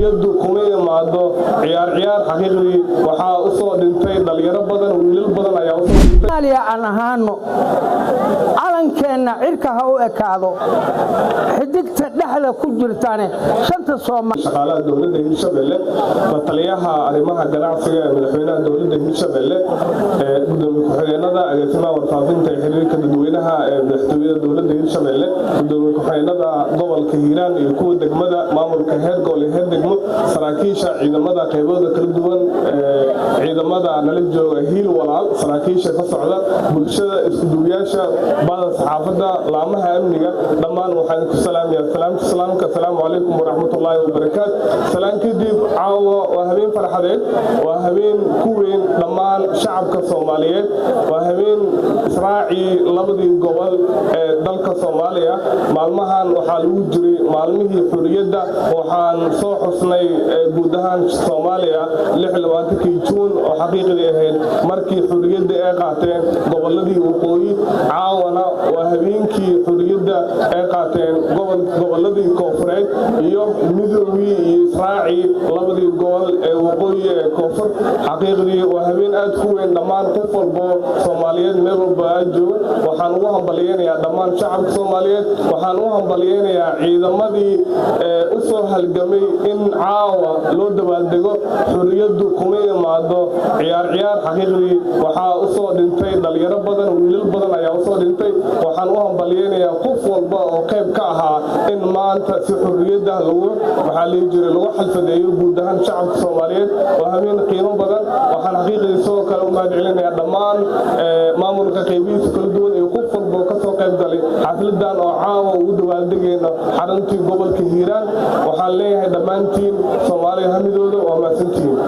yadu kuma imaado ciyaar xaqiiqdii waxaa u soo dhintay dhalinyaro badan wiilal badan ayaa u soo dhintay Soomaaliya aan ahaano calankeena cirka ha u ekaado xidigta dhexda ku jirtane shanta Soomaaliya shaqaalaha dawladda Hirshabelle mataliyaha arrimaha ganacsiga ee madaxweynaha dawladda Hirshabelle gudoomiye ku-xigeenada agaasimaha warfaafinta ee xiriirka dadweynaha ee madaxtooyada dawladda Hirshabelle gudoomiye ku-xigeenada gobolka Hiiraan iyo kuwa degmada maamulka heer gobol iyo heer degmo saraakiisha ciidamada qaybooda kala duwan ciidamada nala jooga hiil walaal saraakiisha ka socda bulshada isku duuyaasha baada saxaafadda laamaha amniga dhammaan waxaan ku salaamayaa salaamka assalaamu calaykum waraxmatullaahi wabarakaatu salaankidib caawa waa habeen farxadeed waa habeen ku weyn dhammaan shacabka Soomaaliyeed waa habeen israaci labadii gobol ee dalka Soomaaliya maalmahan waxaa lagu jiray maalmihii xurriyadda waxaan soo xusnay guud ahaan Soomaaliya 26 Juun oo xaqiiqdii ahayd markii xurriyadda ay qaateen goboladii waqooyi caawana waa habeenkii xurriyadda ay qaateen goboladii koonfureed iyo midowgii iyo israaci labadii gobol ee waqooyi ee koonfur xaqiiqdii waa habeen aad ku weyn dhammaan qof walba Soomaaliyeed meel walba jooga waxaan ugu hambalyeeyaa dhammaan shacabka Soomaaliyeed waxaan u hambalyeeyaa ciidamadii u soo halgamay in caawa loo dabaaldego xurriyaddu kuma imaado ciyaar xaqiiqdii waxaa u soo dhintay dhalinyaro badan wiilal badan ayaa u soo dhintay waxaan u hambalyeeyaa qof walba oo qayb ka ahaa in maanta si xurriyadda lagu xalfadeeyo guud ahaan shacabka Soomaaliyeed waa habeen qiimo badan waxaan xaqiiqdii soo kale u mahadcelinayaa dhammaan maamulka qaybihiisa kala duwan iyo qof walba ka soo qayb galay xafladan oo caawa ugu dabaaldegayna xaruntii gobolka Hiiraan waxaan leeyahay dhammaantiin Soomaaliya hamidooda waa mahadsantihiin